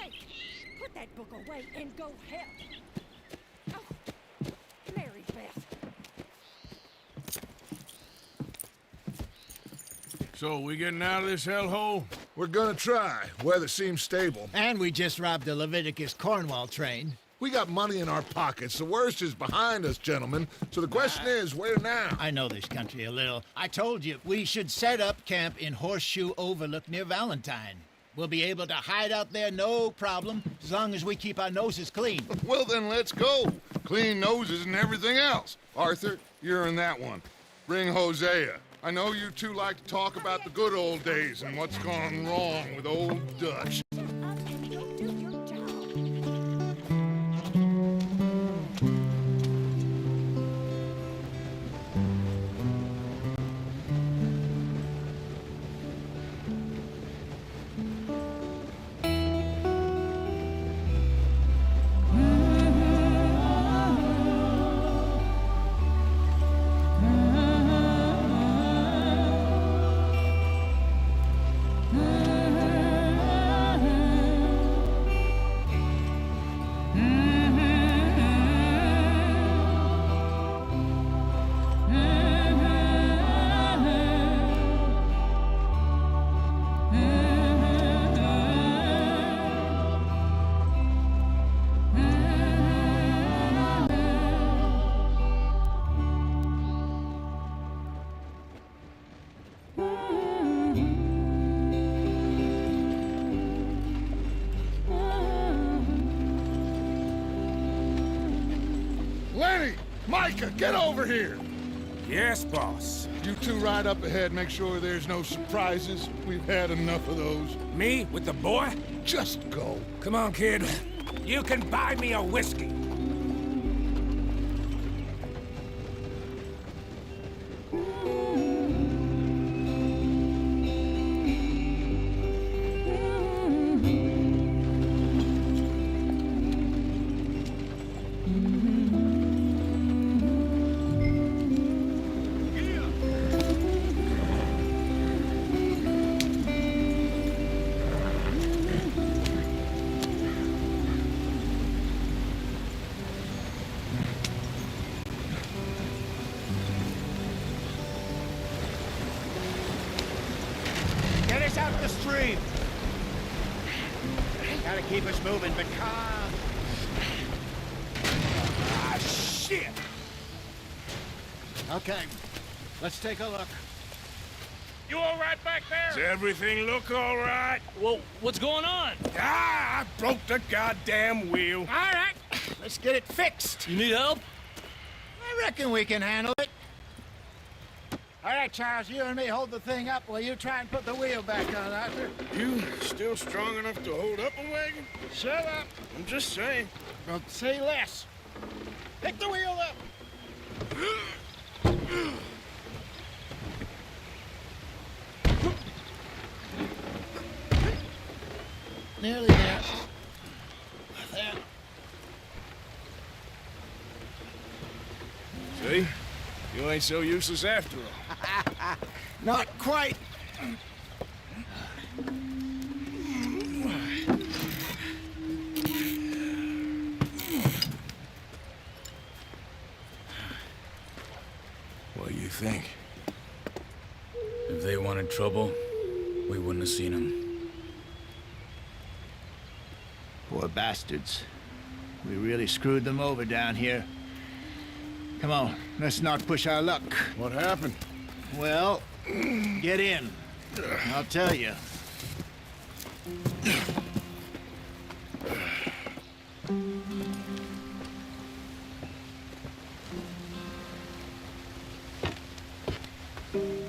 sake! Put that book away and go help. Oh, Mary Beth. So, we getting out of this hellhole? We're gonna try. Weather seems stable. And we just robbed the Leviticus Cornwall train. We got money in our pockets. The worst is behind us, gentlemen. So the question is, where now? I know this country a little. I told you, we should set up camp in Horseshoe Overlook near Valentine. We'll be able to hide out there, no problem, as long as we keep our noses clean. Well, then let's go. Clean noses and everything else. Arthur, you're in that one. Bring Hosea. I know you two like to talk about the good old days and what's gone wrong with old Dutch. Shut up and go do your job. Lenny! Micah, get over here! Yes, boss. You two ride up ahead, make sure there's no surprises. We've had enough of those. Me with the boy? Just go. Come on, kid. You can buy me a whiskey. Get us out the stream. Gotta keep us moving, but calm. Ah, shit! Okay, let's take a look. You all right back Does there? everything look all right? Well, what's going on? Ah, I broke the goddamn wheel. All right, let's get it fixed. You need help? I reckon we can handle it. All right, Charles, you and me hold the thing up while you try and put the wheel back on, Arthur. You still strong enough to hold up a wagon? Shut up. I'm just saying. Well, say less. Pick the wheel up. Nearly there. There. See? You ain't so useless after all. Not quite. What do you think? If they wanted trouble, we wouldn't have seen them. Poor bastards. We really screwed them over down here. Come on, let's not push our luck. What happened? Well, get in. I'll tell you.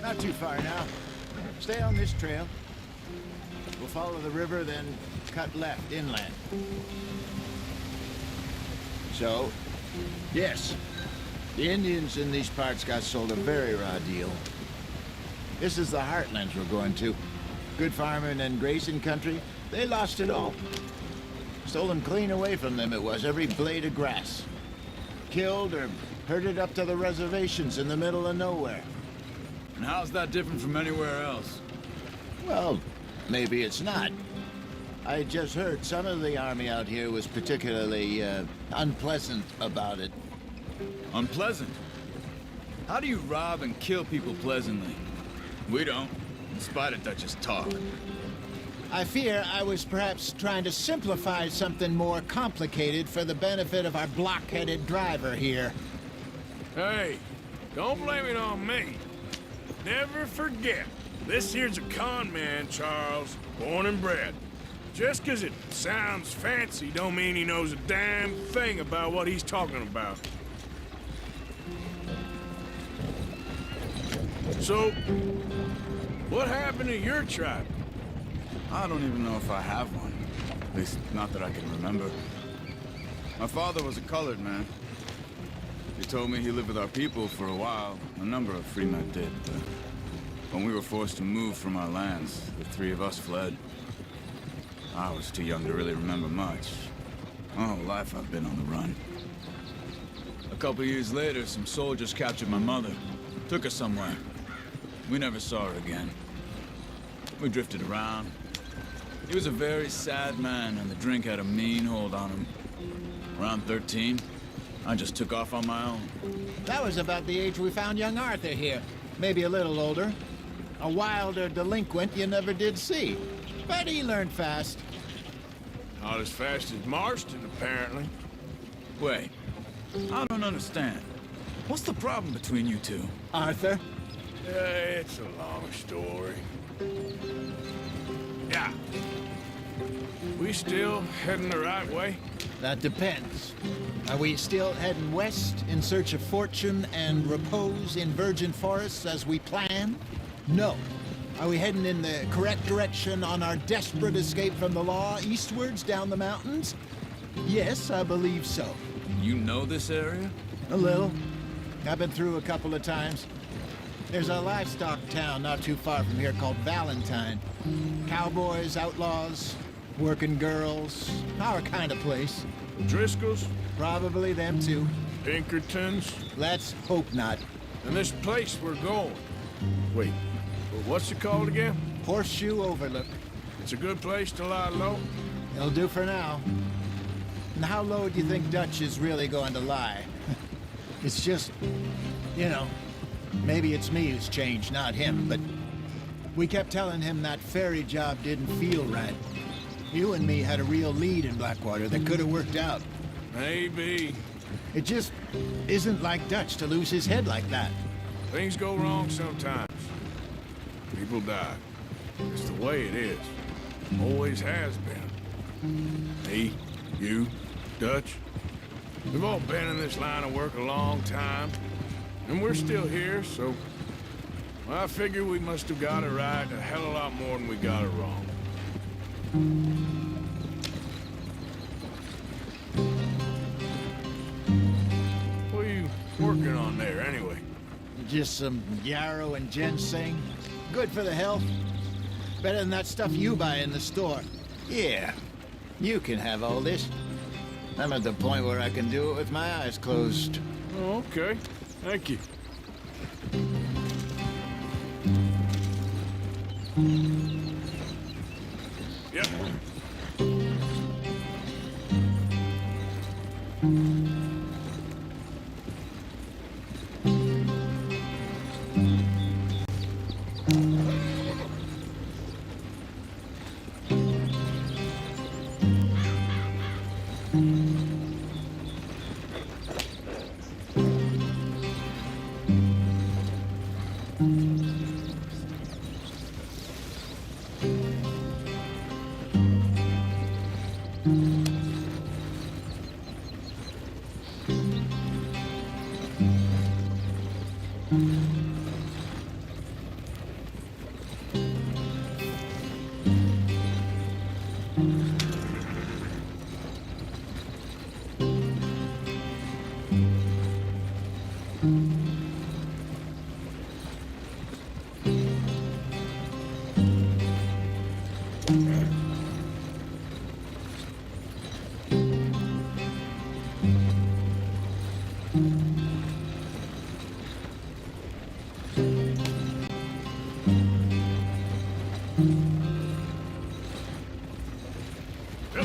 Not too far now. Stay on this trail. We'll follow the river, then cut left inland. So, yes, the Indians in these parts got sold a very raw deal. This is the heartlands we're going to. Good farming and grazing country, they lost it all. Stolen clean away from them it was, every blade of grass. Killed or herded up to the reservations in the middle of nowhere. And how's that different from anywhere else? Well, maybe it's not. I just heard some of the army out here was particularly unpleasant about it. Unpleasant? How do you rob and kill people pleasantly? We don't, in spite of Dutch's talk. I fear I was perhaps trying to simplify something more complicated for the benefit of our block-headed driver here. Hey, don't blame it on me. Never forget, this here's a con man, Charles, born and bred. Just 'cause it sounds fancy don't mean he knows a damn thing about what he's talking about. So, what happened to your tribe? I don't even know if I have one. At least, not that I can remember. My father was a colored man. He told me he lived with our people for a while. A number of free men did, but when we were forced to move from our lands, the three of us fled. I was too young to really remember much. My whole life I've been on the run. A couple years later, some soldiers captured my mother. Took her somewhere. We never saw her again. We drifted around. He was a very sad man, and the drink had a mean hold on him. Around 13, I just took off on my own. That was about the age we found young Arthur here. Maybe a little older. A wilder delinquent you never did see. But he learned fast. Not as fast as Marston, apparently. Wait, I don't understand. What's the problem between you two? Arthur? It's a long story. Yeah. We still heading the right way? That depends. Are we still heading west in search of fortune and repose in virgin forests as we planned? No. Are we heading in the correct direction on our desperate escape from the law eastwards down the mountains? Yes, I believe so. You know this area? A little. I've been through a couple of times. There's a livestock town not too far from here called Valentine. Cowboys, outlaws, working girls, our kind of place. Driscoll's? Probably them too. Pinkertons? Let's hope not. And this place we're going. Wait, what's it called again? Horseshoe Overlook. It's a good place to lie low? It'll do for now. And how low do you think Dutch is really going to lie? It's just, you know, maybe it's me who's changed, not him, but we kept telling him that ferry job didn't feel right. You and me had a real lead in Blackwater that could have worked out. Maybe. It just isn't like Dutch to lose his head like that. Things go wrong sometimes. People die. It's the way it is. Always has been. Me, you, Dutch. We've all been in this line of work a long time. And we're still here, so... well, I figure we must have got it right a hell of a lot more than we got it wrong. What are you working on there, anyway? Just some yarrow and ginseng. Good for the health. Better than that stuff you buy in the store. Yeah, you can have all this. I'm at the point where I can do it with my eyes closed. Oh, okay. Thank you. Yep. There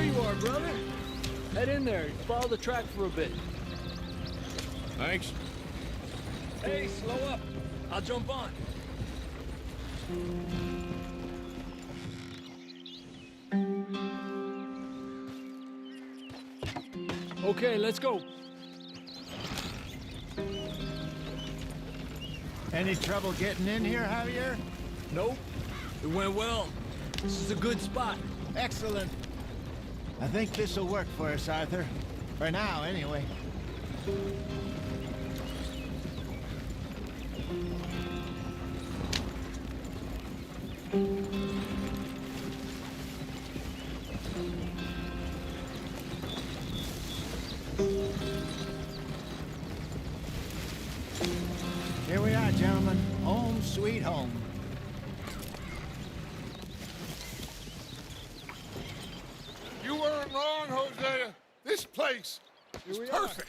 you are, brother. Head in there. Follow the track for a bit. Thanks. Hey, slow up. I'll jump on. Okay, let's go. Any trouble getting in here, Javier? Nope. It went well. This is a good spot. Excellent. I think this'll work for us, Arthur. For now, anyway. Here we are, gentlemen. Home sweet home. You weren't wrong, Hosea. This place is perfect.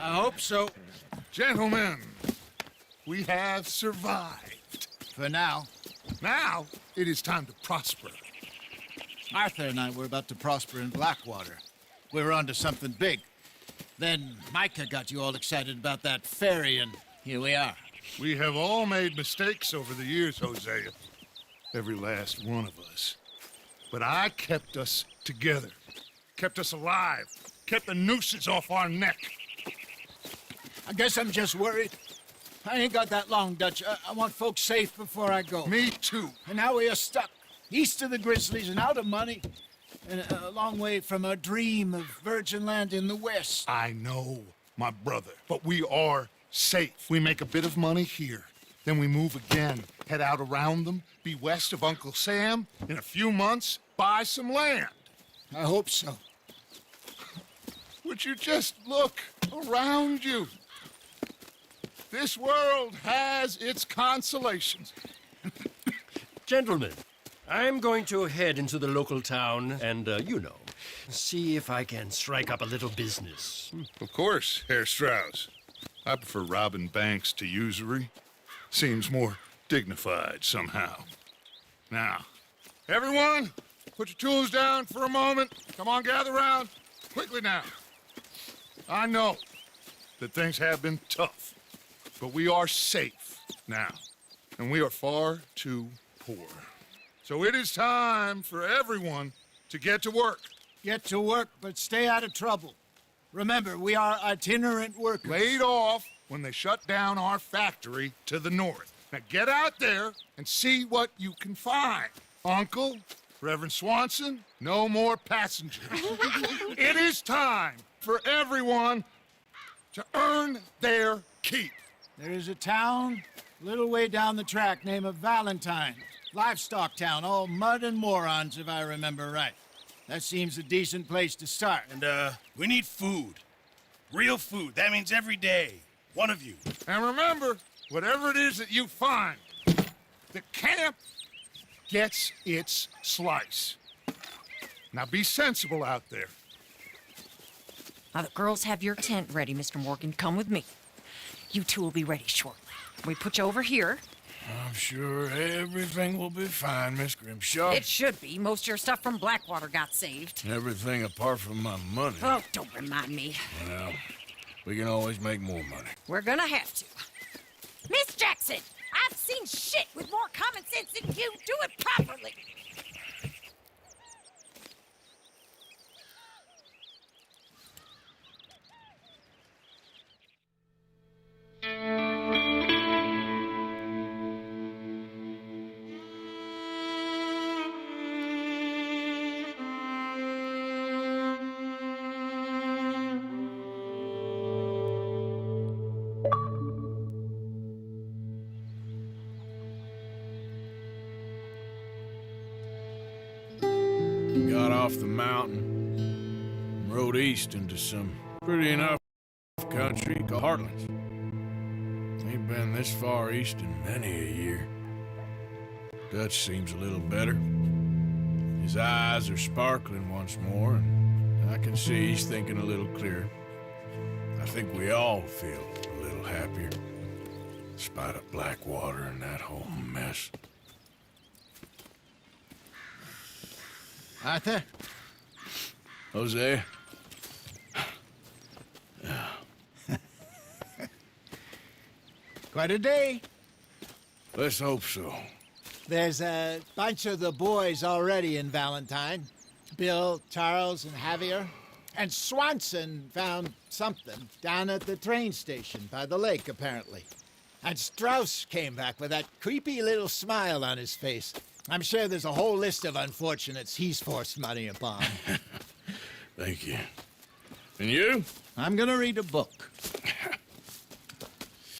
I hope so. Gentlemen, we have survived. For now. Now, it is time to prosper. Arthur and I were about to prosper in Blackwater. We were onto something big. Then Micah got you all excited about that ferry, and here we are. We have all made mistakes over the years, Hosea. Every last one of us. But I kept us together. Kept us alive. Kept the nooses off our neck. I guess I'm just worried. I ain't got that long, Dutch. I want folks safe before I go. Me too. And now we are stuck, east of the Grizzlies and out of money, and a long way from our dream of virgin land in the west. I know, my brother. But we are safe. We make a bit of money here. Then we move again, head out around them, be west of Uncle Sam. In a few months, buy some land. I hope so. Would you just look around you? This world has its consolations. Gentlemen, I'm going to head into the local town and, see if I can strike up a little business. Of course, Herr Strauss. I prefer robbing banks to usury. Seems more dignified somehow. Now, everyone, put your tools down for a moment. Come on, gather round. Quickly now. I know that things have been tough, but we are safe now, and we are far too poor. So it is time for everyone to get to work. Get to work, but stay out of trouble. Remember, we are itinerant workers. Laid off when they shut down our factory to the north. Now get out there and see what you can find. Uncle, Reverend Swanson, no more passengers. It is time for everyone to earn their keep. There is a town a little way down the track named Valentine. Livestock town, all mud and morons, if I remember right. That seems a decent place to start. And, we need food. Real food. That means every day. One of you. And remember, whatever it is that you find, the camp gets its slice. Now be sensible out there. Now the girls have your tent ready, Mr. Morgan. Come with me. You two will be ready shortly. We put you over here. I'm sure everything will be fine, Miss Grimshaw. It should be. Most of your stuff from Blackwater got saved. Everything apart from my money. Oh, don't remind me. Well, we can always make more money. We're gonna have to. Miss Jackson, I've seen shit with more common sense than you. Do it properly. Got off the mountain, rode east into some pretty enough country called Heartlands. Ain't been this far east in many a year. Dutch seems a little better. His eyes are sparkling once more, and I can see he's thinking a little clearer. I think we all feel a little happier. In spite of Blackwater and that whole mess. Arthur? Jose? Quite a day. Let's hope so. There's a bunch of the boys already in Valentine. Bill, Charles, and Javier. And Swanson found something down at the train station by the lake, apparently. And Strauss came back with that creepy little smile on his face. I'm sure there's a whole list of unfortunates he's forced money upon. Thank you. And you? I'm gonna read a book.